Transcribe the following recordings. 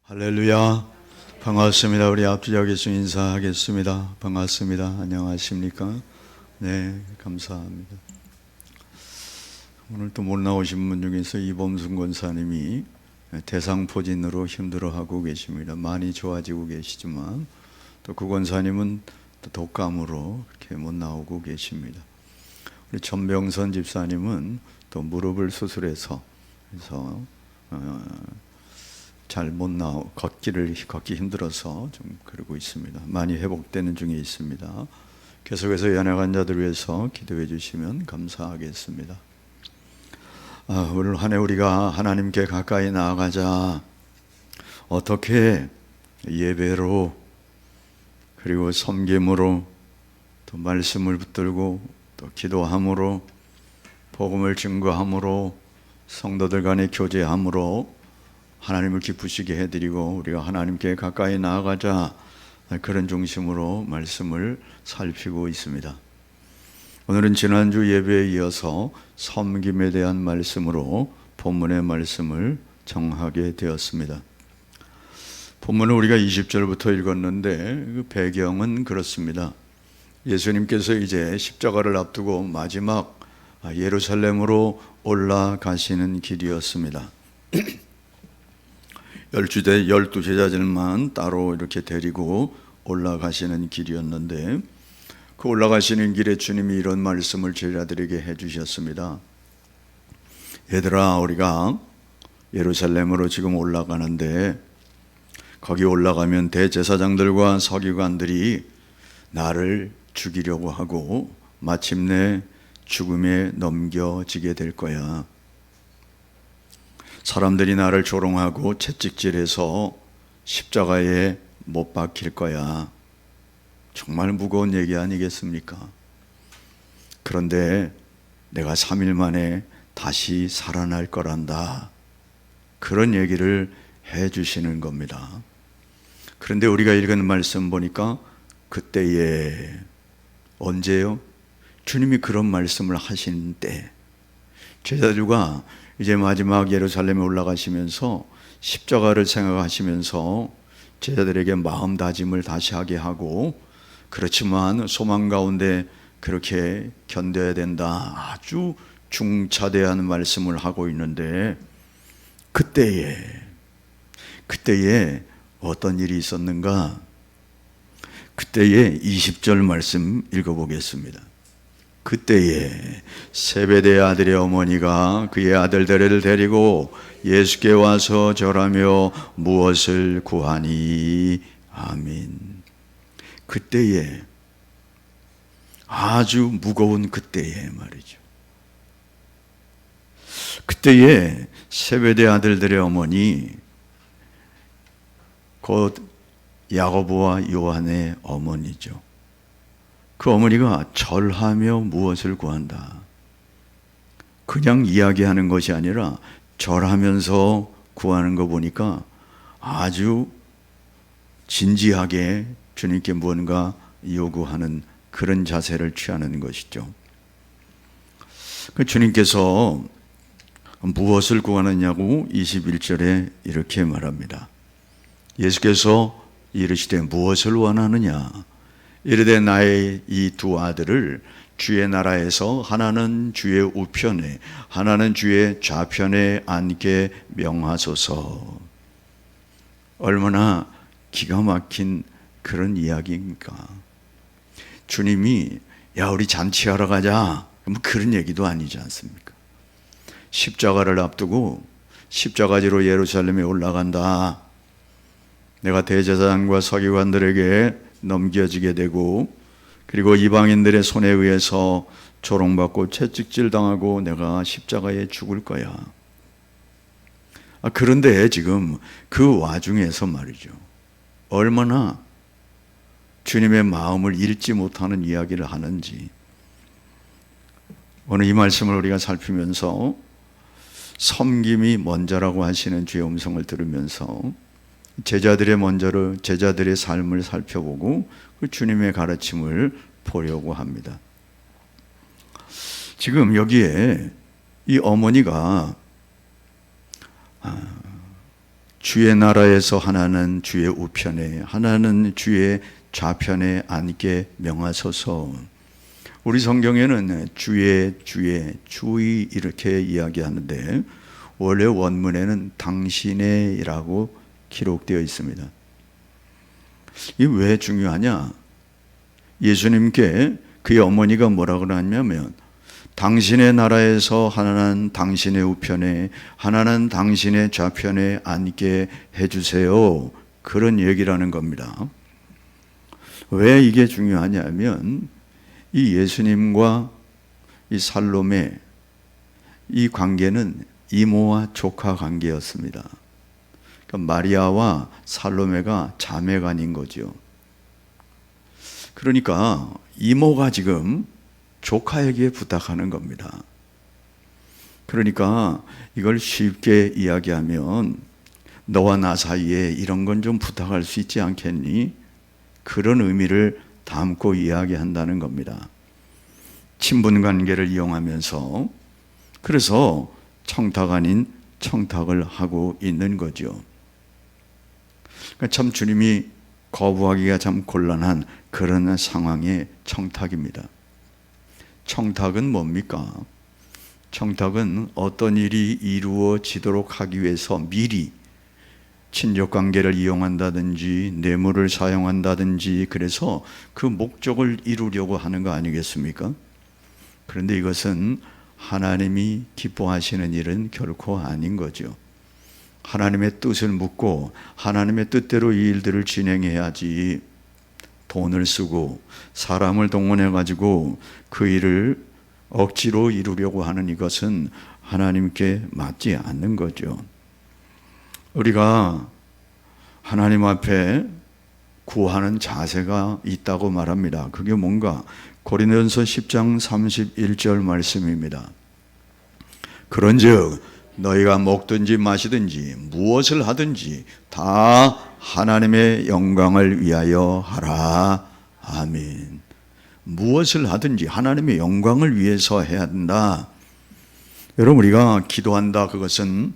할렐루야. 반갑습니다. 우리 앞뒤자께서 인사하겠습니다. 반갑습니다. 안녕하십니까? 네, 감사합니다. 오늘 또 못 나오신 분 중에서 이범순 권사님이 대상포진으로 힘들어하고 계십니다. 많이 좋아지고 계시지만 또 그 권사님은 또 독감으로 그렇게 못 나오고 계십니다. 우리 전병선 집사님은 또 무릎을 수술해서 그래서 잘 못 나오 걷기 힘들어서 좀 그러고 있습니다. 많이 회복되는 중에 있습니다. 계속해서 연약 환자들 위해서 기도해 주시면 감사하겠습니다. 올 한 해 우리가 하나님께 가까이 나아가자. 어떻게? 예배로, 그리고 섬김으로, 또 말씀을 붙들고, 또 기도함으로, 복음을 증거함으로, 성도들 간의 교제함으로 하나님을 기쁘시게 해드리고 우리가 하나님께 가까이 나아가자, 그런 중심으로 말씀을 살피고 있습니다. 오늘은 지난주 예배에 이어서 섬김에 대한 말씀으로 본문의 말씀을 정하게 되었습니다. 본문은 우리가 20절부터 읽었는데 그 배경은 그렇습니다. 예수님께서 이제 십자가를 앞두고 마지막 예루살렘으로 올라가시는 길이었습니다. 12 제자들만 따로 이렇게 데리고 올라가시는 길이었는데, 그 올라가시는 길에 주님이 이런 말씀을 제자들에게 해주셨습니다. 얘들아, 우리가 예루살렘으로 지금 올라가는데 거기 올라가면 대제사장들과 서기관들이 나를 죽이려고 하고 마침내 죽음에 넘겨지게 될 거야. 사람들이 나를 조롱하고 채찍질해서 십자가에 못 박힐 거야. 정말 무거운 얘기 아니겠습니까? 그런데 내가 3일 만에 다시 살아날 거란다. 그런 얘기를 해 주시는 겁니다. 그런데 우리가 읽은 말씀 보니까 그때에, 언제요? 주님이 그런 말씀을 하신 때, 제자들과 이제 마지막 예루살렘에 올라가시면서 십자가를 생각하시면서 제자들에게 마음다짐을 다시 하게 하고, 그렇지만 소망 가운데 그렇게 견뎌야 된다, 아주 중차대한 말씀을 하고 있는데, 그때에 어떤 일이 있었는가? 그때에 20절 말씀 읽어보겠습니다. 그때에 세베대 아들의 어머니가 그의 아들들을 데리고 예수께 와서 절하며 무엇을 구하니? 아멘. 그때에, 아주 무거운 그때에 말이죠. 그때에 세베대 아들들의 어머니, 곧 야고보와 요한의 어머니죠. 그 어머니가 절하며 무엇을 구한다. 그냥 이야기하는 것이 아니라 절하면서 구하는 거 보니까 아주 진지하게 주님께 무언가 요구하는 그런 자세를 취하는 것이죠. 주님께서 무엇을 구하느냐고 21절에 이렇게 말합니다. 예수께서 이르시되 무엇을 원하느냐? 이르되 나의 이 두 아들을 주의 나라에서 하나는 주의 우편에 하나는 주의 좌편에 앉게 명하소서. 얼마나 기가 막힌 그런 이야기입니까? 주님이 야, 우리 잔치하러 가자, 뭐 그런 얘기도 아니지 않습니까? 십자가를 앞두고 십자가지로 예루살렘에 올라간다. 내가 대제사장과 서기관들에게 넘겨지게 되고, 그리고 이방인들의 손에 의해서 조롱받고 채찍질 당하고 내가 십자가에 죽을 거야. 그런데 지금 그 와중에서 말이죠, 얼마나 주님의 마음을 읽지 못하는 이야기를 하는지. 오늘 이 말씀을 우리가 살피면서 섬김이 먼저라고 하시는 주의 음성을 들으면서 제자들의 삶을 살펴보고 그 주님의 가르침을 보려고 합니다. 지금 여기에 이 어머니가 주의 나라에서 하나는 주의 우편에, 하나는 주의 좌편에 앉게 명하소서. 우리 성경에는 주의 이렇게 이야기하는데 원래 원문에는 당신의라고 기록되어 있습니다. 이게 왜 중요하냐? 예수님께 그의 어머니가 뭐라고 하냐면 당신의 나라에서 하나는 당신의 우편에, 하나는 당신의 좌편에 앉게 해주세요. 그런 얘기를 하는 겁니다. 왜 이게 중요하냐면 이 예수님과 이 살로메 이 관계는 이모와 조카 관계였습니다. 그러니까 마리아와 살로메가 자매간인 거죠. 그러니까 이모가 지금 조카에게 부탁하는 겁니다. 그러니까 이걸 쉽게 이야기하면 너와 나 사이에 이런 건 좀 부탁할 수 있지 않겠니? 그런 의미를 담고 이야기한다는 겁니다. 친분 관계를 이용하면서 그래서 청탁 아닌 청탁을 하고 있는 거죠. 그러니까 참 주님이 거부하기가 참 곤란한 그런 상황의 청탁입니다. 청탁은 뭡니까? 청탁은 어떤 일이 이루어지도록 하기 위해서 미리 친족관계를 이용한다든지 뇌물을 사용한다든지 그래서 그 목적을 이루려고 하는 거 아니겠습니까? 그런데 이것은 하나님이 기뻐하시는 일은 결코 아닌 거죠. 하나님의 뜻을 묻고 하나님의 뜻대로 이 일들을 진행해야지 돈을 쓰고 사람을 동원해 가지고 그 일을 억지로 이루려고 하는 이것은 하나님께 맞지 않는 거죠. 우리가 하나님 앞에 구하는 자세가 있다고 말합니다. 그게 뭔가? 고린도전서 10장 31절 말씀입니다. 그런즉 너희가 먹든지 마시든지 무엇을 하든지 다 하나님의 영광을 위하여 하라. 아멘. 무엇을 하든지 하나님의 영광을 위해서 해야 된다. 여러분, 우리가 기도한다, 그것은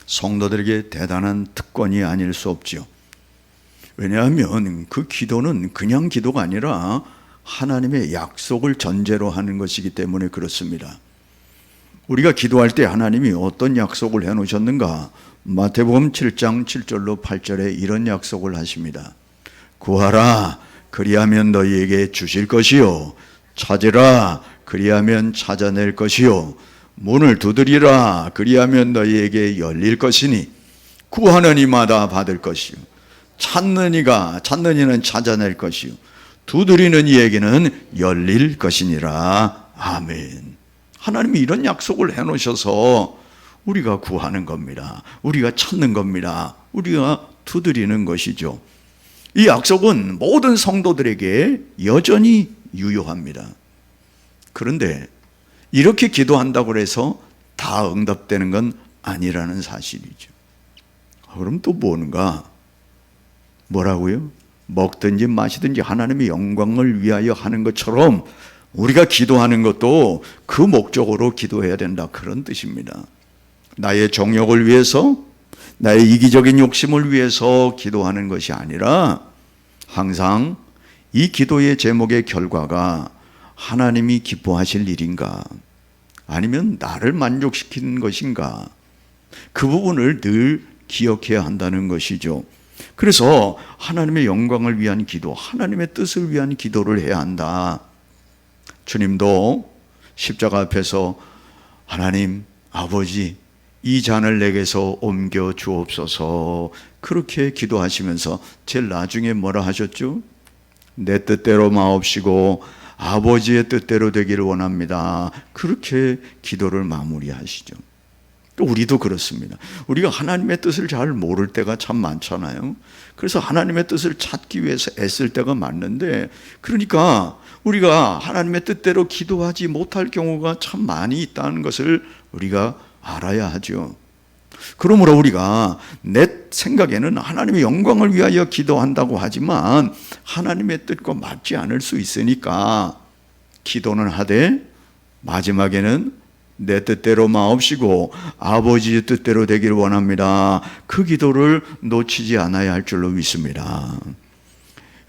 성도들에게 대단한 특권이 아닐 수 없죠. 왜냐하면 그 기도는 그냥 기도가 아니라 하나님의 약속을 전제로 하는 것이기 때문에 그렇습니다. 우리가 기도할 때 하나님이 어떤 약속을 해놓으셨는가? 마태복음 7장 7절로 8절에 이런 약속을 하십니다. 구하라, 그리하면 너희에게 주실 것이요, 찾으라, 그리하면 찾아낼 것이요, 문을 두드리라, 그리하면 너희에게 열릴 것이니 구하는 이마다 받을 것이요, 찾는 이는 찾아낼 것이요, 두드리는 이에게는 열릴 것이니라. 아멘. 하나님이 이런 약속을 해놓으셔서 우리가 구하는 겁니다. 우리가 찾는 겁니다. 우리가 두드리는 것이죠. 이 약속은 모든 성도들에게 여전히 유효합니다. 그런데 이렇게 기도한다고 해서 다 응답되는 건 아니라는 사실이죠. 그럼 또 뭔가? 뭐라고요? 먹든지 마시든지 하나님의 영광을 위하여 하는 것처럼 우리가 기도하는 것도 그 목적으로 기도해야 된다, 그런 뜻입니다. 나의 정욕을 위해서, 나의 이기적인 욕심을 위해서 기도하는 것이 아니라 항상 이 기도의 제목의 결과가 하나님이 기뻐하실 일인가, 아니면 나를 만족시키는 것인가, 그 부분을 늘 기억해야 한다는 것이죠. 그래서 하나님의 영광을 위한 기도, 하나님의 뜻을 위한 기도를 해야 한다. 주님도 십자가 앞에서 하나님 아버지, 이 잔을 내게서 옮겨 주옵소서, 그렇게 기도하시면서 제일 나중에 뭐라 하셨죠? 내 뜻대로 마옵시고 아버지의 뜻대로 되기를 원합니다. 그렇게 기도를 마무리하시죠. 우리도 그렇습니다. 우리가 하나님의 뜻을 잘 모를 때가 참 많잖아요. 그래서 하나님의 뜻을 찾기 위해서 애쓸 때가 많은데, 그러니까 우리가 하나님의 뜻대로 기도하지 못할 경우가 참 많이 있다는 것을 우리가 알아야 하죠. 그러므로 우리가 내 생각에는 하나님의 영광을 위하여 기도한다고 하지만 하나님의 뜻과 맞지 않을 수 있으니까 기도는 하되 마지막에는 내 뜻대로 마옵시고 아버지의 뜻대로 되기를 원합니다. 그 기도를 놓치지 않아야 할 줄로 믿습니다.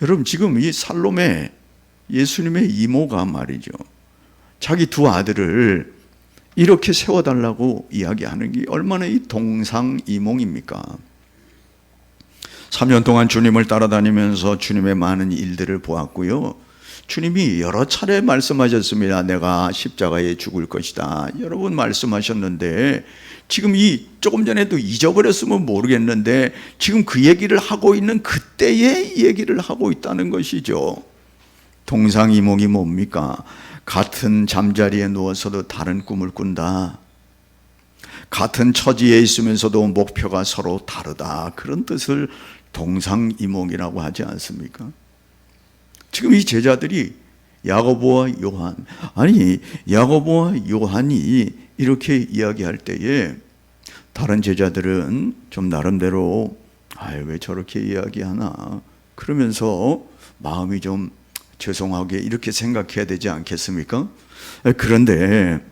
여러분, 지금 이 살로메, 예수님의 이모가 말이죠, 자기 두 아들을 이렇게 세워달라고 이야기하는 게 얼마나 이 동상이몽입니까? 3년 동안 주님을 따라다니면서 주님의 많은 일들을 보았고요, 주님이 여러 차례 말씀하셨습니다. 내가 십자가에 죽을 것이다, 여러 번 말씀하셨는데, 지금 이 조금 전에도 잊어버렸으면 모르겠는데 지금 그 얘기를 하고 있는 그때의 얘기를 하고 있다는 것이죠. 동상이몽이 뭡니까? 같은 잠자리에 누워서도 다른 꿈을 꾼다, 같은 처지에 있으면서도 목표가 서로 다르다, 그런 뜻을 동상이몽이라고 하지 않습니까? 지금 이 제자들이 야고보와 요한, 아니 야고보와 요한이 이렇게 이야기할 때에 다른 제자들은 좀 나름대로 왜 저렇게 이야기하나 그러면서 마음이 좀 죄송하게 이렇게 생각해야 되지 않겠습니까? 그런데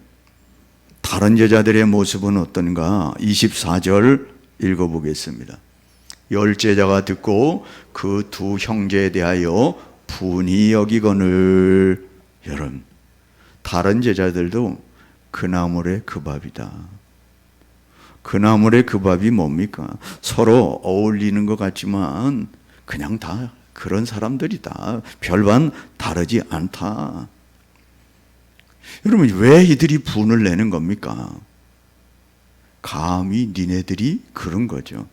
다른 제자들의 모습은 어떤가? 24절 읽어보겠습니다. 열 제자가 듣고 그 두 형제에 대하여 분이 여기거늘. 여러분, 다른 제자들도 그 나물의 그 밥이다. 그 나물의 그 밥이 뭡니까? 서로 어울리는 것 같지만 그냥 다 그런 사람들이다. 별반 다르지 않다. 여러분, 왜 이들이 분을 내는 겁니까? 감히 니네들이 그런 거죠.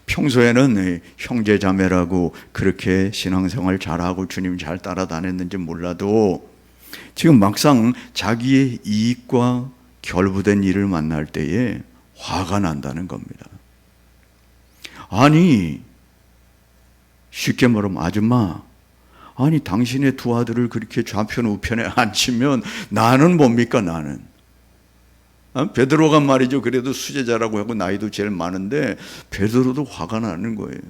평소에는 형제 자매라고 그렇게 신앙생활 잘하고 주님 잘 따라다녔는지 몰라도 지금 막상 자기의 이익과 결부된 일을 만날 때에 화가 난다는 겁니다. 아니, 쉽게 말하면 아줌마, 아니 당신의 두 아들을 그렇게 좌편 우편에 앉히면 나는 뭡니까? 나는 베드로가 말이죠, 그래도 수제자라고 하고 나이도 제일 많은데 베드로도 화가 나는 거예요.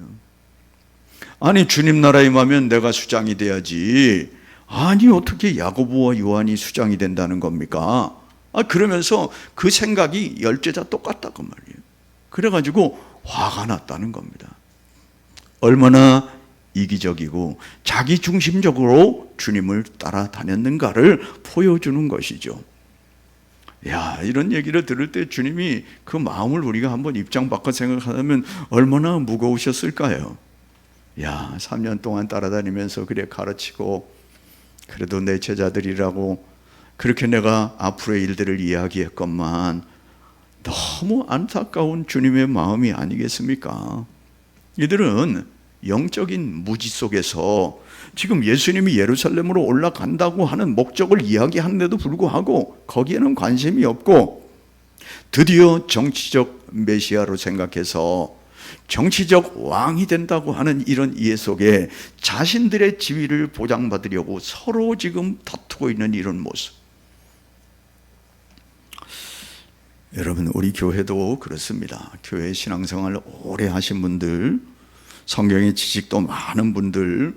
아니 주님 나라에 임하면 내가 수장이 돼야지, 아니 어떻게 야고보와 요한이 수장이 된다는 겁니까? 그러면서 그 생각이 열제자 똑같다고 말이에요. 그래가지고 화가 났다는 겁니다. 얼마나 이기적이고 자기중심적으로 주님을 따라다녔는가를 보여주는 것이죠. 이런 얘기를 들을 때 주님이 그 마음을 우리가 한번 입장 바꿔 생각하면 얼마나 무거우셨을까요? 3년 동안 따라다니면서 그래 가르치고 그래도 내 제자들이라고 그렇게 내가 앞으로의 일들을 이야기했건만 너무 안타까운 주님의 마음이 아니겠습니까? 이들은 영적인 무지 속에서 지금 예수님이 예루살렘으로 올라간다고 하는 목적을 이야기하는데도 불구하고 거기에는 관심이 없고 드디어 정치적 메시아로 생각해서 정치적 왕이 된다고 하는 이런 이해 속에 자신들의 지위를 보장받으려고 서로 지금 다투고 있는 이런 모습. 여러분, 우리 교회도 그렇습니다. 교회 신앙생활 오래 하신 분들, 성경의 지식도 많은 분들,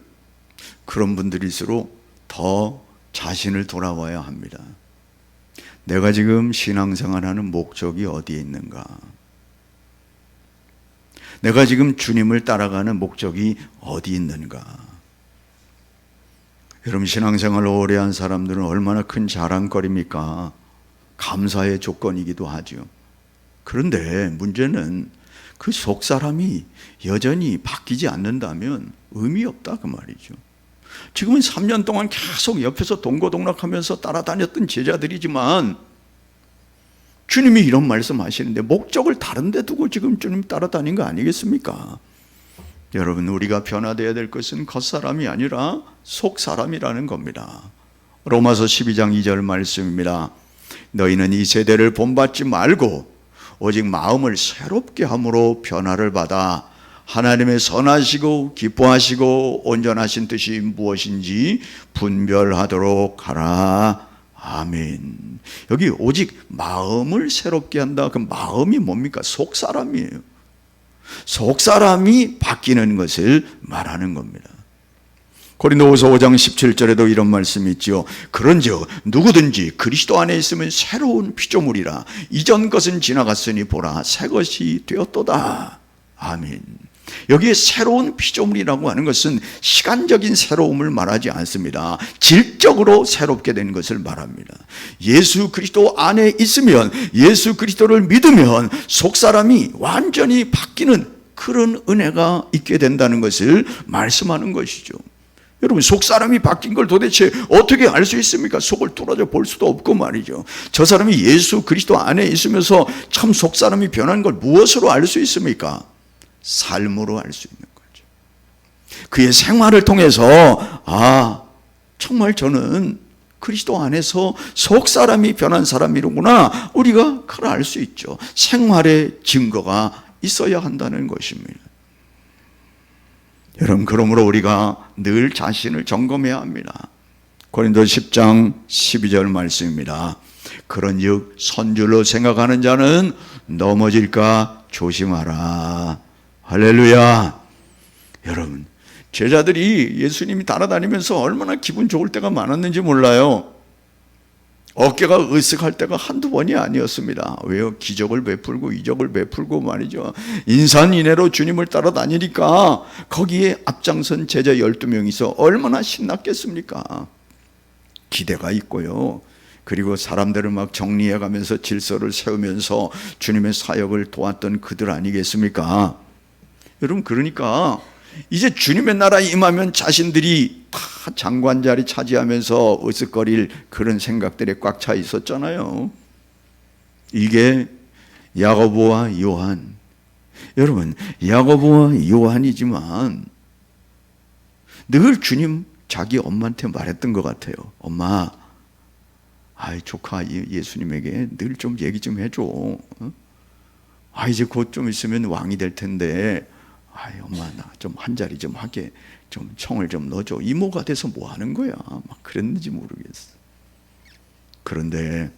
그런 분들일수록 더 자신을 돌아봐야 합니다. 내가 지금 신앙생활하는 목적이 어디에 있는가? 내가 지금 주님을 따라가는 목적이 어디 있는가? 여러분, 신앙생활 오래 한 사람들은 얼마나 큰 자랑거리입니까? 감사의 조건이기도 하죠. 그런데 문제는 그 속 사람이 여전히 바뀌지 않는다면 의미 없다 그 말이죠. 지금은 3년 동안 계속 옆에서 동고동락하면서 따라다녔던 제자들이지만 주님이 이런 말씀하시는데 목적을 다른 데 두고 지금 주님 따라다닌 거 아니겠습니까? 여러분, 우리가 변화되어야 될 것은 겉사람이 아니라 속사람이라는 겁니다. 로마서 12장 2절 말씀입니다. 너희는 이 세대를 본받지 말고 오직 마음을 새롭게 함으로 변화를 받아 하나님의 선하시고 기뻐하시고 온전하신 뜻이 무엇인지 분별하도록 하라. 아멘. 여기 오직 마음을 새롭게 한다. 그 마음이 뭡니까? 속사람이에요. 속사람이 바뀌는 것을 말하는 겁니다. 고린도후서 5장 17절에도 이런 말씀이 있지요. 그런즉 누구든지 그리스도 안에 있으면 새로운 피조물이라. 이전 것은 지나갔으니 보라 새 것이 되었도다. 아멘. 여기에 새로운 피조물이라고 하는 것은 시간적인 새로움을 말하지 않습니다. 질적으로 새롭게 된 것을 말합니다. 예수 그리스도 안에 있으면, 예수 그리스도를 믿으면 속사람이 완전히 바뀌는 그런 은혜가 있게 된다는 것을 말씀하는 것이죠. 여러분, 속사람이 바뀐 걸 도대체 어떻게 알 수 있습니까? 속을 뚫어져 볼 수도 없고 말이죠. 저 사람이 예수 그리스도 안에 있으면서 참 속사람이 변한 걸 무엇으로 알 수 있습니까? 삶으로 알 수 있는 거죠. 그의 생활을 통해서 정말 저는 그리스도 안에서 속사람이 변한 사람이로구나, 우리가 그걸 알 수 있죠. 생활의 증거가 있어야 한다는 것입니다. 여러분, 그러므로 우리가 늘 자신을 점검해야 합니다. 고린도서 10장 12절 말씀입니다. 그런즉 선줄로 생각하는 자는 넘어질까 조심하라. 할렐루야. 여러분, 제자들이 예수님이 따라다니면서 얼마나 기분 좋을 때가 많았는지 몰라요. 어깨가 으쓱할 때가 한두 번이 아니었습니다. 왜요? 기적을 베풀고 이적을 베풀고 말이죠. 인산인해로 주님을 따라다니니까 거기에 앞장선 제자 12명이서 얼마나 신났겠습니까? 기대가 있고요. 그리고 사람들을 막 정리해가면서 질서를 세우면서 주님의 사역을 도왔던 그들 아니겠습니까? 여러분, 그러니까 이제 주님의 나라에 임하면 자신들이 다 장관 자리 차지하면서 으쓱거릴 그런 생각들에 꽉 차 있었잖아요. 이게 야고보와 요한. 여러분, 야고보와 요한이지만 늘 주님 자기 엄마한테 말했던 것 같아요. 엄마, 조카 예수님에게 늘 좀 얘기 좀 해줘. 이제 곧 좀 있으면 왕이 될 텐데, 엄마 나 좀 한 자리 좀 하게 좀 청을 좀 넣어줘. 이모가 돼서 뭐 하는 거야? 막 그랬는지 모르겠어. 그런데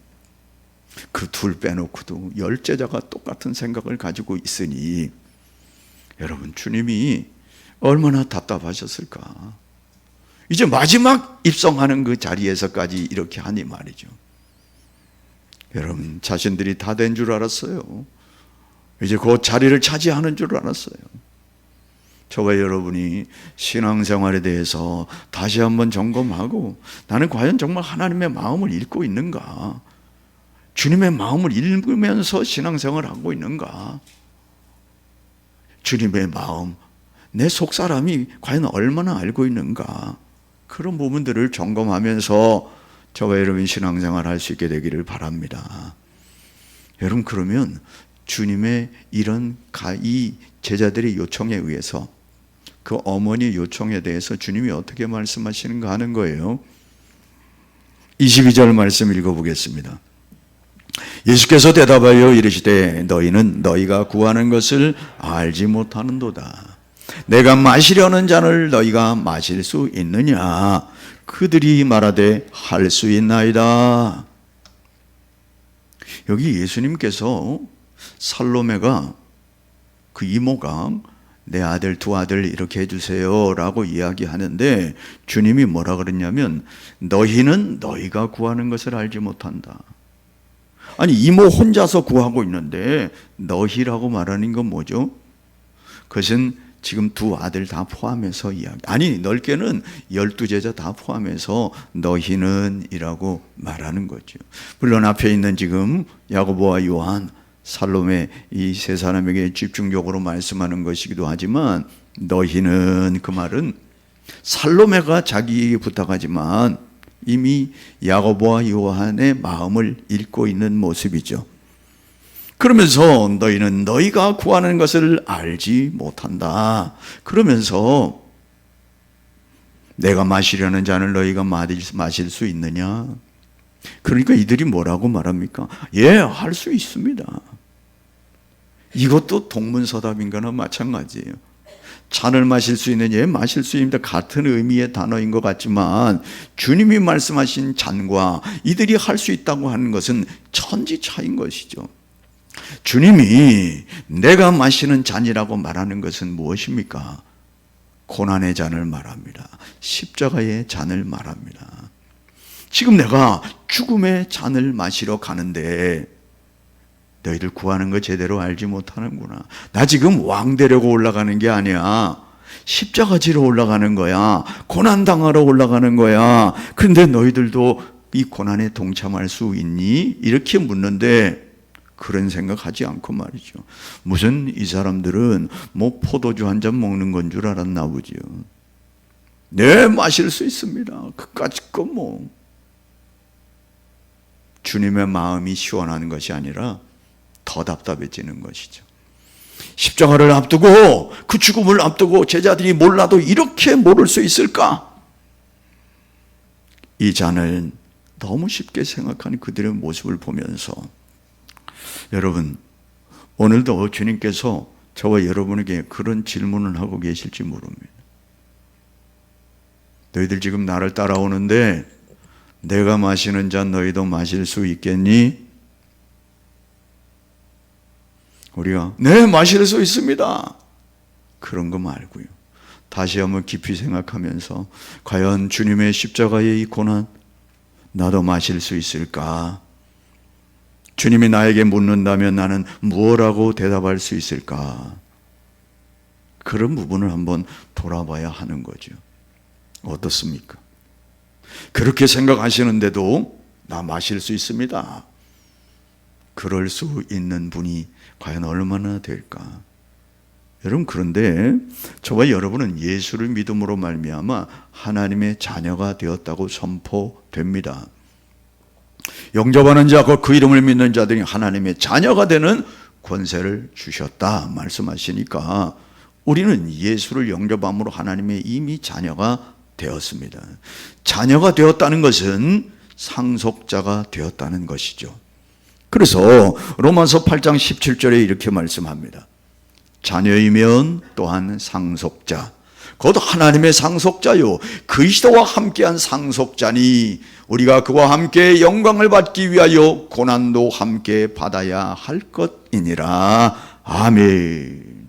그 둘 빼놓고도 10제자가 똑같은 생각을 가지고 있으니 여러분, 주님이 얼마나 답답하셨을까. 이제 마지막 입성하는 그 자리에서까지 이렇게 하니 말이죠. 여러분, 자신들이 다 된 줄 알았어요. 이제 그 자리를 차지하는 줄 알았어요. 저와 여러분이 신앙생활에 대해서 다시 한번 점검하고, 나는 과연 정말 하나님의 마음을 읽고 있는가? 주님의 마음을 읽으면서 신앙생활을 하고 있는가? 주님의 마음, 내 속사람이 과연 얼마나 알고 있는가? 그런 부분들을 점검하면서 저와 여러분 신앙생활을 할 수 있게 되기를 바랍니다. 여러분, 그러면 주님의 이 제자들의 요청에 의해서, 그 어머니 요청에 대해서 주님이 어떻게 말씀하시는가 하는 거예요. 22절 말씀 읽어보겠습니다. 예수께서 대답하여 이르시되 너희는 너희가 구하는 것을 알지 못하는도다. 내가 마시려는 잔을 너희가 마실 수 있느냐? 그들이 말하되 할 수 있나이다. 여기 예수님께서 살로메가, 그 이모가 내 아들 두 아들 이렇게 해주세요 라고 이야기하는데, 주님이 뭐라 그랬냐면 너희는 너희가 구하는 것을 알지 못한다. 아니, 이모 혼자서 구하고 있는데 너희라고 말하는 건 뭐죠? 그것은 지금 두 아들 다 포함해서 넓게는 12제자 다 포함해서 너희는 이라고 말하는 거죠. 물론 앞에 있는 지금 야고보와 요한, 살로메, 이 세 사람에게 집중적으로 말씀하는 것이기도 하지만, 너희는, 그 말은 살로메가 자기에게 부탁하지만 이미 야고보와 요한의 마음을 읽고 있는 모습이죠. 그러면서 너희는 너희가 구하는 것을 알지 못한다. 그러면서 내가 마시려는 잔을 너희가 마실 수 있느냐? 그러니까 이들이 뭐라고 말합니까? 예, 할 수 있습니다. 이것도 동문서답인 거나 마찬가지예요. 잔을 마실 수 있는, 예, 마실 수 있습니다. 같은 의미의 단어인 것 같지만 주님이 말씀하신 잔과 이들이 할 수 있다고 하는 것은 천지 차이인 것이죠. 주님이 내가 마시는 잔이라고 말하는 것은 무엇입니까? 고난의 잔을 말합니다. 십자가의 잔을 말합니다. 지금 내가 죽음의 잔을 마시러 가는데 너희들 구하는 거 제대로 알지 못하는구나. 나 지금 왕 되려고 올라가는 게 아니야. 십자가 지러 올라가는 거야. 고난당하러 올라가는 거야. 그런데 너희들도 이 고난에 동참할 수 있니? 이렇게 묻는데 그런 생각하지 않고 말이죠. 무슨 이 사람들은 뭐 포도주 한 잔 먹는 건 줄 알았나 보죠. 네, 마실 수 있습니다. 그까짓 거 뭐. 주님의 마음이 시원한 것이 아니라 더 답답해지는 것이죠. 십자가를 앞두고 그 죽음을 앞두고 제자들이 몰라도 이렇게 모를 수 있을까? 이 잔을 너무 쉽게 생각하는 그들의 모습을 보면서 여러분, 오늘도 주님께서 저와 여러분에게 그런 질문을 하고 계실지 모릅니다. 너희들 지금 나를 따라오는데 내가 마시는 잔 너희도 마실 수 있겠니? 우리가 네, 마실 수 있습니다. 그런 거 말고요. 다시 한번 깊이 생각하면서 과연 주님의 십자가의 이 고난 나도 마실 수 있을까? 주님이 나에게 묻는다면 나는 무엇라고 대답할 수 있을까? 그런 부분을 한번 돌아봐야 하는 거죠. 어떻습니까? 그렇게 생각하시는데도 나 마실 수 있습니다. 그럴 수 있는 분이 과연 얼마나 될까? 여러분, 그런데 저와 여러분은 예수를 믿음으로 말미암아 하나님의 자녀가 되었다고 선포됩니다. 영접하는 자, 그 이름을 믿는 자들이 하나님의 자녀가 되는 권세를 주셨다 말씀하시니까 우리는 예수를 영접함으로 하나님의 이미 자녀가 되었습니다. 자녀가 되었다는 것은 상속자가 되었다는 것이죠. 그래서 로마서 8장 17절에 이렇게 말씀합니다. 자녀이면 또한 상속자, 곧 하나님의 상속자요 그리스도와 함께한 상속자니 우리가 그와 함께 영광을 받기 위하여 고난도 함께 받아야 할 것이니라. 아멘.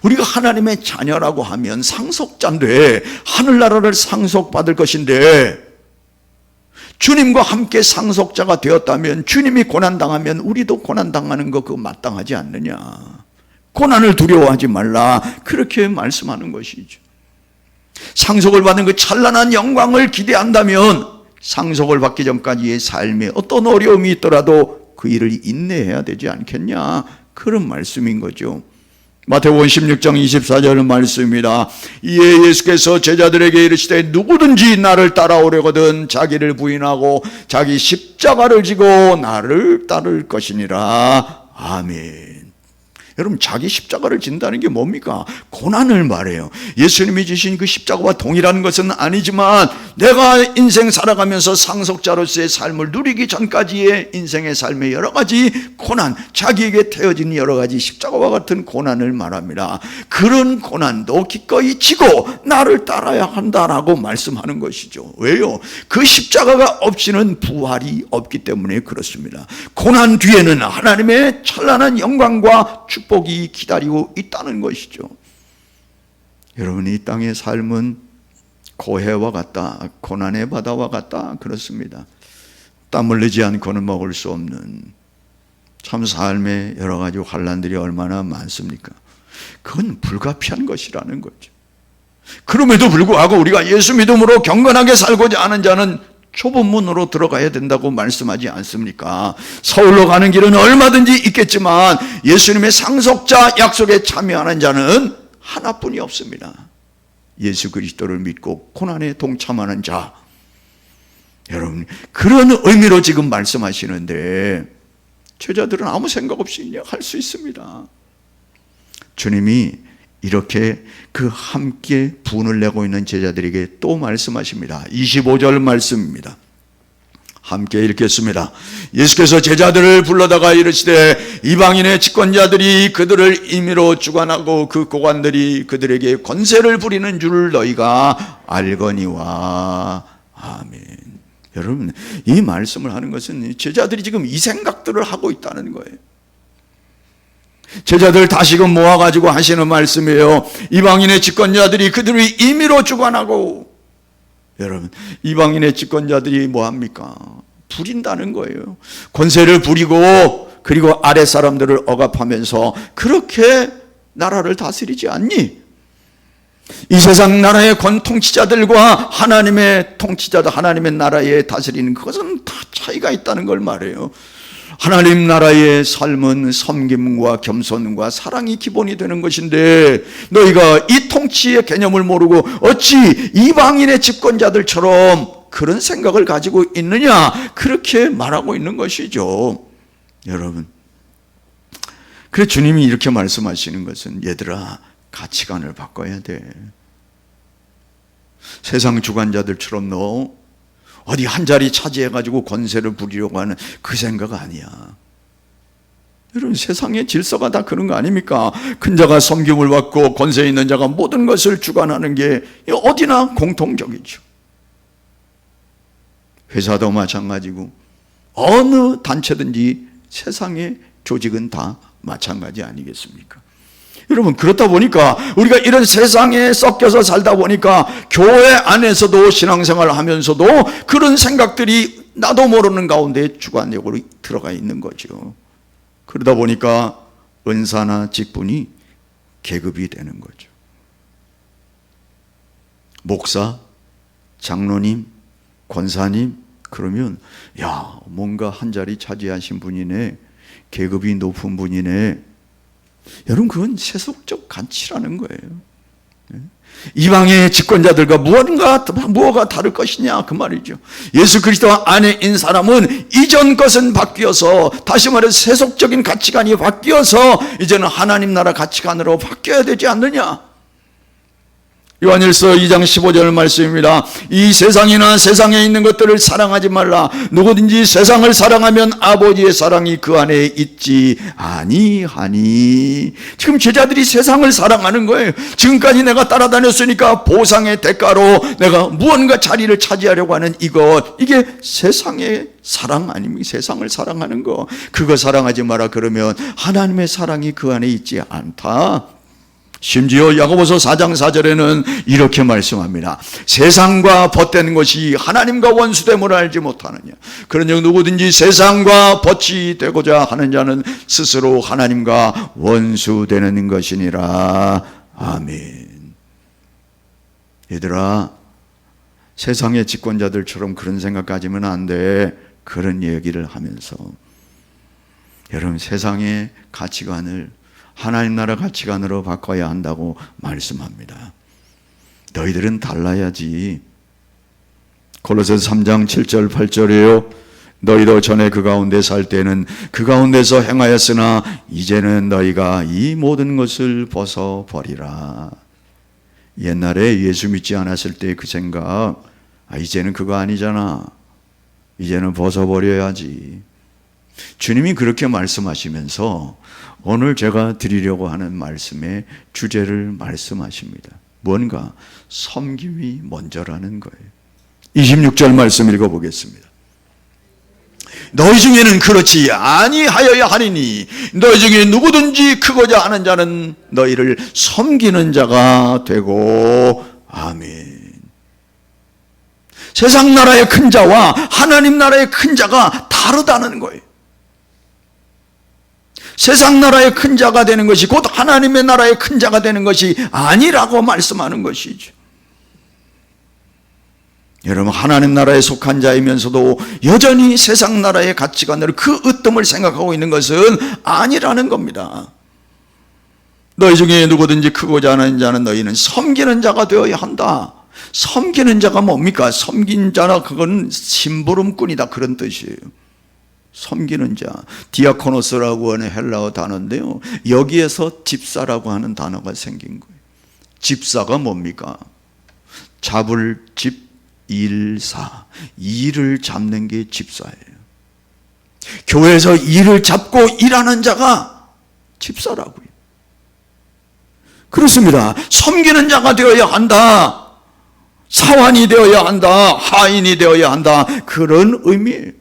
우리가 하나님의 자녀라고 하면 상속자인데 하늘나라를 상속받을 것인데 주님과 함께 상속자가 되었다면 주님이 고난당하면 우리도 고난당하는 거 그거 마땅하지 않느냐. 고난을 두려워하지 말라. 그렇게 말씀하는 것이죠. 상속을 받은 그 찬란한 영광을 기대한다면 상속을 받기 전까지의 삶에 어떤 어려움이 있더라도 그 일을 인내해야 되지 않겠냐. 그런 말씀인 거죠. 마태복음 16장 24절 말씀입니다. 이에 예수께서 제자들에게 이르시되 누구든지 나를 따라오려거든 자기를 부인하고 자기 십자가를 지고 나를 따를 것이니라. 아멘. 여러분, 자기 십자가를 진다는 게 뭡니까? 고난을 말해요. 예수님이 지신 그 십자가와 동일한 것은 아니지만 내가 인생 살아가면서 상속자로서의 삶을 누리기 전까지의 인생의 삶의 여러 가지 고난, 자기에게 태워진 여러 가지 십자가와 같은 고난을 말합니다. 그런 고난도 기꺼이 지고 나를 따라야 한다라고 말씀하는 것이죠. 왜요? 그 십자가가 없이는 부활이 없기 때문에 그렇습니다. 고난 뒤에는 하나님의 찬란한 영광과 축복이 기다리고 있다는 것이죠. 여러분, 이 땅의 삶은 고해와 같다, 고난의 바다와 같다, 그렇습니다. 땀 흘리지 않고는 먹을 수 없는 참 삶의 여러 가지 환난들이 얼마나 많습니까? 그건 불가피한 것이라는 거죠. 그럼에도 불구하고 우리가 예수 믿음으로 경건하게 살고자 하는 자는 좁은 문으로 들어가야 된다고 말씀하지 않습니까? 서울로 가는 길은 얼마든지 있겠지만 예수님의 상속자 약속에 참여하는 자는 하나뿐이 없습니다. 예수 그리스도를 믿고 고난에 동참하는 자. 여러분, 그런 의미로 지금 말씀하시는데 제자들은 아무 생각 없이 할 수 있습니다. 주님이 이렇게 그 함께 분을 내고 있는 제자들에게 또 말씀하십니다. 25절 말씀입니다. 함께 읽겠습니다. 예수께서 제자들을 불러다가 이르시되 이방인의 집권자들이 그들을 임의로 주관하고 그 고관들이 그들에게 권세를 부리는 줄 너희가 알거니와. 아멘. 여러분, 이 말씀을 하는 것은 제자들이 지금 이 생각들을 하고 있다는 거예요. 제자들 다시금 모아가지고 하시는 말씀이에요. 이방인의 집권자들이 그들의 임의로 주관하고, 여러분, 이방인의 집권자들이 뭐합니까? 부린다는 거예요. 권세를 부리고 그리고 아랫 사람들을 억압하면서 그렇게 나라를 다스리지 않니? 이 세상 나라의 통치자들과 하나님의 통치자들, 하나님의 나라에 다스리는 그것은 다 차이가 있다는 걸 말해요. 하나님 나라의 삶은 섬김과 겸손과 사랑이 기본이 되는 것인데, 너희가 이 통치의 개념을 모르고 어찌 이방인의 집권자들처럼 그런 생각을 가지고 있느냐, 그렇게 말하고 있는 것이죠. 여러분, 그래서 주님이 이렇게 말씀하시는 것은, 얘들아, 가치관을 바꿔야 돼. 세상 주관자들처럼 너 어디 한 자리 차지해가지고 권세를 부리려고 하는 그 생각 아니야. 여러분, 세상의 질서가 다 그런 거 아닙니까? 큰 자가 섬김을 받고 권세 있는 자가 모든 것을 주관하는 게 어디나 공통적이죠. 회사도 마찬가지고 어느 단체든지 세상의 조직은 다 마찬가지 아니겠습니까? 여러분, 그렇다 보니까 우리가 이런 세상에 섞여서 살다 보니까 교회 안에서도 신앙생활을 하면서도 그런 생각들이 나도 모르는 가운데 주관력으로 들어가 있는 거죠. 그러다 보니까 은사나 직분이 계급이 되는 거죠. 목사, 장로님, 권사님, 그러면 야, 뭔가 한 자리 차지하신 분이네, 계급이 높은 분이네. 여러분, 그건 세속적 가치라는 거예요. 이방의 집권자들과 무엇가 다를 것이냐, 그 말이죠. 예수 그리스도 안에인 사람은 이전 것은 바뀌어서, 다시 말해서 세속적인 가치관이 바뀌어서 이제는 하나님 나라 가치관으로 바뀌어야 되지 않느냐. 요한일서 2장 15절 말씀입니다. 이 세상이나 세상에 있는 것들을 사랑하지 말라. 누구든지 세상을 사랑하면 아버지의 사랑이 그 안에 있지 아니하니. 지금 제자들이 세상을 사랑하는 거예요. 지금까지 내가 따라다녔으니까 보상의 대가로 내가 무언가 자리를 차지하려고 하는 이게 세상의 사랑 아닙니까? 세상을 사랑하는 거. 그거 사랑하지 마라 그러면 하나님의 사랑이 그 안에 있지 않다. 심지어 야고보서 4장 4절에는 이렇게 말씀합니다. 세상과 벗된 것이 하나님과 원수됨을 알지 못하느냐. 그런즉 누구든지 세상과 벗이 되고자 하는 자는 스스로 하나님과 원수되는 것이니라. 아멘. 얘들아, 세상의 집권자들처럼 그런 생각 가지면 안 돼. 그런 얘기를 하면서 여러분, 세상의 가치관을 하나님 나라 가치관으로 바꿔야 한다고 말씀합니다. 너희들은 달라야지. 골로새서 3장 7절 8절이에요. 너희도 전에 그 가운데 살 때는 그 가운데서 행하였으나 이제는 너희가 이 모든 것을 벗어버리라. 옛날에 예수 믿지 않았을 때 그 생각, 이제는 그거 아니잖아. 이제는 벗어버려야지. 주님이 그렇게 말씀하시면서 오늘 제가 드리려고 하는 말씀의 주제를 말씀하십니다. 뭔가 섬김이 먼저라는 거예요. 26절 말씀 읽어보겠습니다. 너희 중에는 그렇지 아니하여야 하리니 너희 중에 누구든지 크고자 하는 자는 너희를 섬기는 자가 되고. 아멘. 세상 나라의 큰 자와 하나님 나라의 큰 자가 다르다는 거예요. 세상 나라의 큰 자가 되는 것이 곧 하나님의 나라의 큰 자가 되는 것이 아니라고 말씀하는 것이죠. 여러분, 하나님 나라에 속한 자이면서도 여전히 세상 나라의 가치관으로 그 으뜸을 생각하고 있는 것은 아니라는 겁니다. 너희 중에 누구든지 크고자 하는 자는 너희는 섬기는 자가 되어야 한다. 섬기는 자가 뭡니까? 섬긴 자나 그건 심부름꾼이다, 그런 뜻이에요. 섬기는 자, 디아코노스라고 하는 헬라어 단어인데요, 여기에서 집사라고 하는 단어가 생긴 거예요. 집사가 뭡니까? 잡을 집, 일사, 일을 잡는 게 집사예요. 교회에서 일을 잡고 일하는 자가 집사라고요. 그렇습니다. 섬기는 자가 되어야 한다. 사환이 되어야 한다. 하인이 되어야 한다. 그런 의미예요.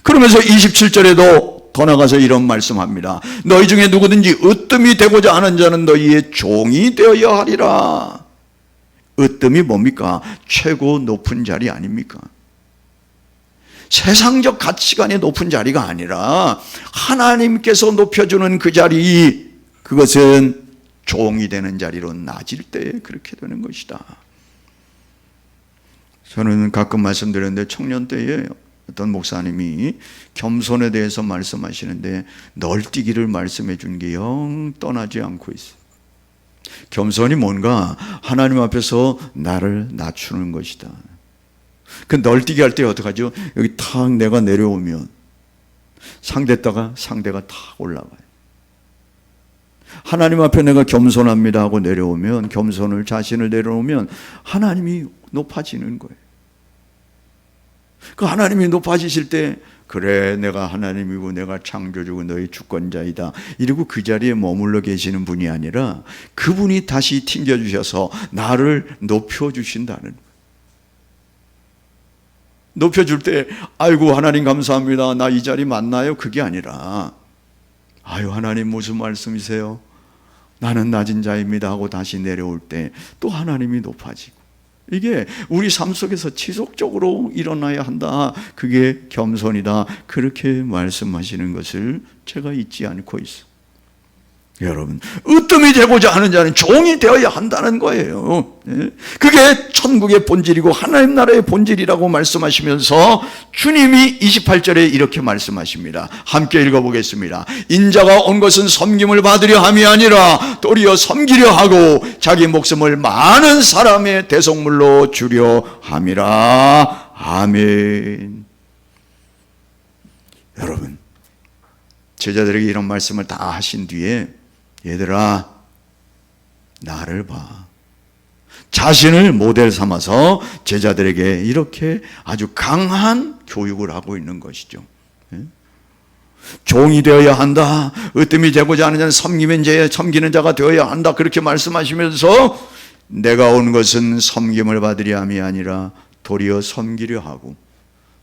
그러면서 27절에도 더 나가서 이런 말씀합니다. 너희 중에 누구든지 으뜸이 되고자 하는 자는 너희의 종이 되어야 하리라. 으뜸이 뭡니까? 최고 높은 자리 아닙니까? 세상적 가치관의 높은 자리가 아니라 하나님께서 높여주는 그 자리, 그것은 종이 되는 자리로 낮을 때 그렇게 되는 것이다. 저는 가끔 말씀드렸는데 청년 때에 어떤 목사님이 겸손에 대해서 말씀하시는데 널뛰기를 말씀해 준 게 영 떠나지 않고 있어요. 겸손이 뭔가 하나님 앞에서 나를 낮추는 것이다. 그 널뛰기 할 때 어떡하죠? 여기 탁 내가 내려오면 상대가 탁 올라가요. 하나님 앞에 내가 겸손합니다 하고 내려오면, 겸손을 자신을 내려오면 하나님이 높아지는 거예요. 그 하나님이 높아지실 때, 그래 내가 하나님이고 내가 창조주고 너희 주권자이다 이러고 그 자리에 머물러 계시는 분이 아니라 그분이 다시 튕겨주셔서 나를 높여주신다는 거예요. 높여줄 때 아이고 하나님 감사합니다, 나 이 자리 맞나요? 그게 아니라 아유 하나님 무슨 말씀이세요? 나는 낮은 자입니다 하고 다시 내려올 때 또 하나님이 높아지고, 이게 우리 삶 속에서 지속적으로 일어나야 한다. 그게 겸손이다. 그렇게 말씀하시는 것을 제가 잊지 않고 있어요. 여러분, 으뜸이 되고자 하는 자는 종이 되어야 한다는 거예요. 그게 천국의 본질이고 하나님 나라의 본질이라고 말씀하시면서 주님이 28절에 이렇게 말씀하십니다. 함께 읽어보겠습니다. 인자가 온 것은 섬김을 받으려 함이 아니라 도리어 섬기려 하고 자기 목숨을 많은 사람의 대속물로 주려 함이라. 아멘. 여러분, 제자들에게 이런 말씀을 다 하신 뒤에 얘들아 나를 봐. 자신을 모델 삼아서 제자들에게 이렇게 아주 강한 교육을 하고 있는 것이죠. 종이 되어야 한다. 으뜸이 되고자 하는 자는 섬기는 자가 되어야 한다. 그렇게 말씀하시면서 내가 온 것은 섬김을 받으려 함이 아니라 도리어 섬기려 하고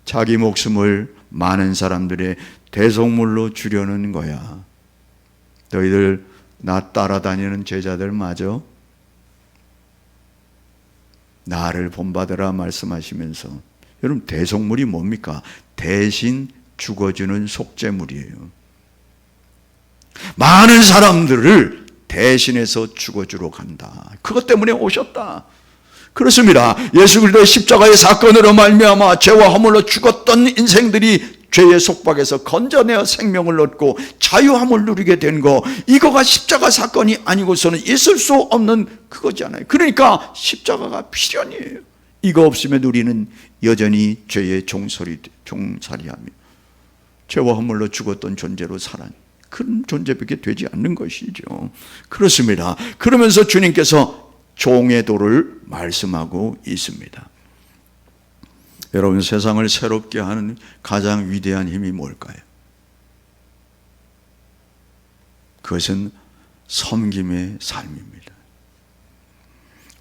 자기 목숨을 많은 사람들의 대속물로 주려는 거야. 너희들 나 따라다니는 제자들 맞아? 나를 본받으라 말씀하시면서, 여러분 대속물이 뭡니까? 대신 죽어주는 속죄물이에요. 많은 사람들을 대신해서 죽어주러 간다. 그것 때문에 오셨다. 그렇습니다. 예수 그리스도의 십자가의 사건으로 말미암아 죄와 허물로 죽었던 인생들이 죄의 속박에서 건져내어 생명을 얻고 자유함을 누리게 된 거, 이거가 십자가 사건이 아니고서는 있을 수 없는 그거잖아요. 그러니까 십자가가 필연이에요. 이거 없으면 우리는 여전히 죄의 종살이하며 죄와 허물로 죽었던 존재로 살아요. 그런 존재밖에 되지 않는 것이죠. 그렇습니다. 그러면서 주님께서 종의 도를 말씀하고 있습니다. 여러분, 세상을 새롭게 하는 가장 위대한 힘이 뭘까요? 그것은 섬김의 삶입니다.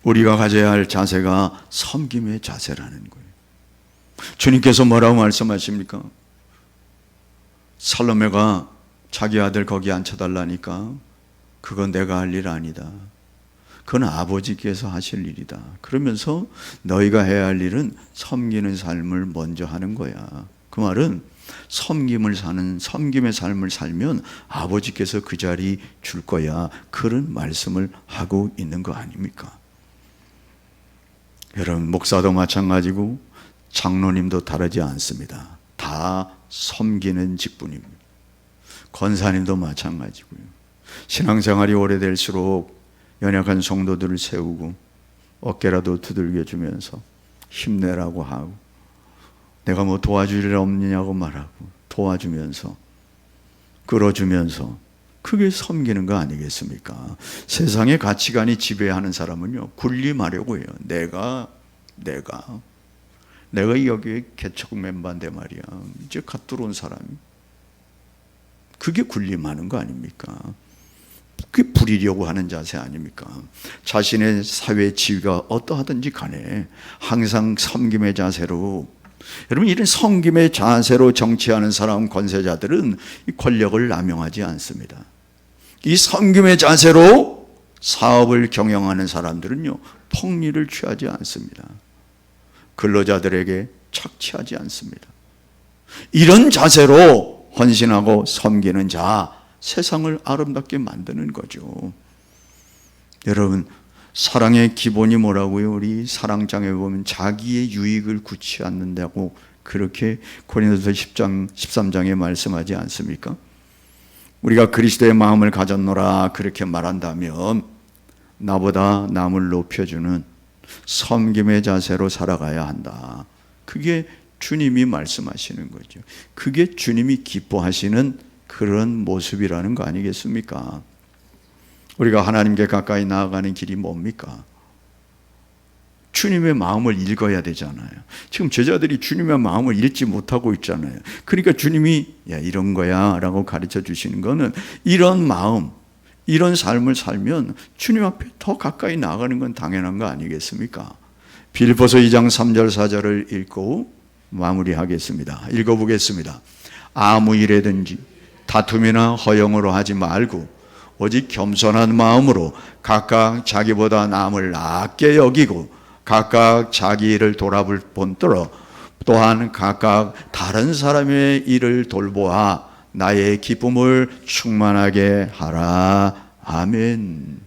우리가 가져야 할 자세가 섬김의 자세라는 거예요. 주님께서 뭐라고 말씀하십니까? 살로메가 자기 아들 거기 앉혀달라니까 그건 내가 할 일 아니다. 그건 아버지께서 하실 일이다. 그러면서 너희가 해야 할 일은 섬기는 삶을 먼저 하는 거야. 그 말은 섬김의 삶을 살면 아버지께서 그 자리 줄 거야. 그런 말씀을 하고 있는 거 아닙니까? 여러분, 목사도 마찬가지고 장로님도 다르지 않습니다. 다 섬기는 직분입니다. 권사님도 마찬가지고요. 신앙생활이 오래될수록 연약한 성도들을 세우고 어깨라도 두들겨 주면서 힘내라고 하고, 내가 뭐 도와줄 일 없느냐고 말하고 도와주면서 끌어주면서, 그게 섬기는 거 아니겠습니까? 세상의 가치관이 지배하는 사람은요, 군림하려고 해요. 내가 여기에 개척 멤버인데 말이야, 이제 갓 들어온 사람이. 그게 군림하는 거 아닙니까? 그게 부리려고 하는 자세 아닙니까? 자신의 사회 지위가 어떠하든지 간에 항상 섬김의 자세로 여러분, 이런 섬김의 자세로 정치하는 사람, 권세자들은 이 권력을 남용하지 않습니다. 이 섬김의 자세로 사업을 경영하는 사람들은요, 폭리를 취하지 않습니다. 근로자들에게 착취하지 않습니다. 이런 자세로 헌신하고 섬기는 자, 세상을 아름답게 만드는 거죠. 여러분, 사랑의 기본이 뭐라고요? 우리 사랑장에 보면 자기의 유익을 구치 않는다고 그렇게 고린도서 10장, 13장에 말씀하지 않습니까? 우리가 그리스도의 마음을 가졌노라 그렇게 말한다면 나보다 남을 높여주는 섬김의 자세로 살아가야 한다. 그게 주님이 말씀하시는 거죠. 그게 주님이 기뻐하시는 그런 모습이라는 거 아니겠습니까? 우리가 하나님께 가까이 나아가는 길이 뭡니까? 주님의 마음을 읽어야 되잖아요. 지금 제자들이 주님의 마음을 읽지 못하고 있잖아요. 그러니까 주님이 야, 이런 거야 라고 가르쳐 주시는 거는 이런 마음, 이런 삶을 살면 주님 앞에 더 가까이 나아가는 건 당연한 거 아니겠습니까? 빌립보서 2장 3절 4절을 읽고 마무리하겠습니다. 읽어보겠습니다. 아무 일에든지 다툼이나 허영으로 하지 말고 오직 겸손한 마음으로 각각 자기보다 남을 낮게 여기고 각각 자기 일을 돌아볼 본떠러 또한 각각 다른 사람의 일을 돌보아 나의 기쁨을 충만하게 하라. 아멘.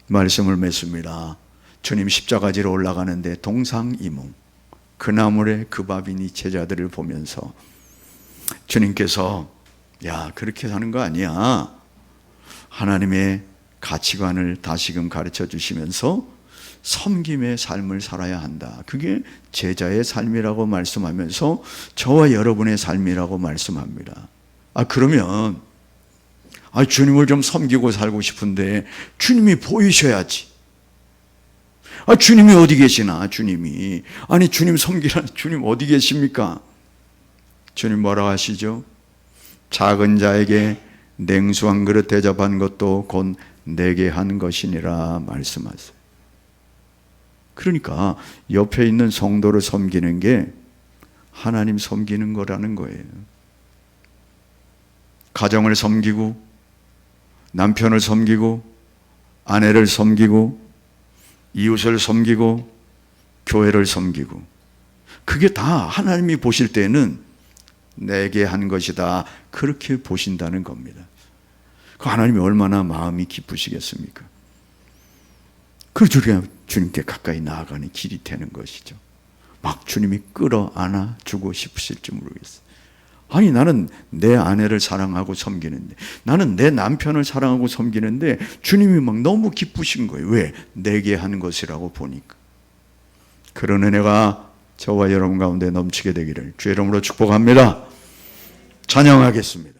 말씀을 맺습니다. 주님 십자가지로 올라가는데 동상이몽 그 나물에 그 밥이니 제자들을 보면서 주님께서 야, 그렇게 사는 거 아니야. 하나님의 가치관을 다시금 가르쳐 주시면서 섬김의 삶을 살아야 한다. 그게 제자의 삶이라고 말씀하면서 저와 여러분의 삶이라고 말씀합니다. 그러면 주님을 좀 섬기고 살고 싶은데 주님이 보이셔야지. 주님이 어디 계시나? 주님이. 아니, 주님 섬기라는 주님 어디 계십니까? 주님 뭐라고 하시죠? 작은 자에게 냉수 한 그릇 대접한 것도 곧 내게 한 것이니라 말씀하세요. 그러니까 옆에 있는 성도를 섬기는 게 하나님 섬기는 거라는 거예요. 가정을 섬기고 남편을 섬기고 아내를 섬기고 이웃을 섬기고 교회를 섬기고 그게 다 하나님이 보실 때는 내게 한 것이다. 그렇게 보신다는 겁니다. 그 하나님이 얼마나 마음이 기쁘시겠습니까? 그래서 우리가 주님께 가까이 나아가는 길이 되는 것이죠. 막 주님이 끌어안아 주고 싶으실지 모르겠어요. 아니, 나는 내 아내를 사랑하고 섬기는데, 나는 내 남편을 사랑하고 섬기는데 주님이 막 너무 기쁘신 거예요. 왜? 내게 한 것이라고 보니까. 그런 은혜가 저와 여러분 가운데 넘치게 되기를 주의 이름으로 축복합니다. 찬양하겠습니다.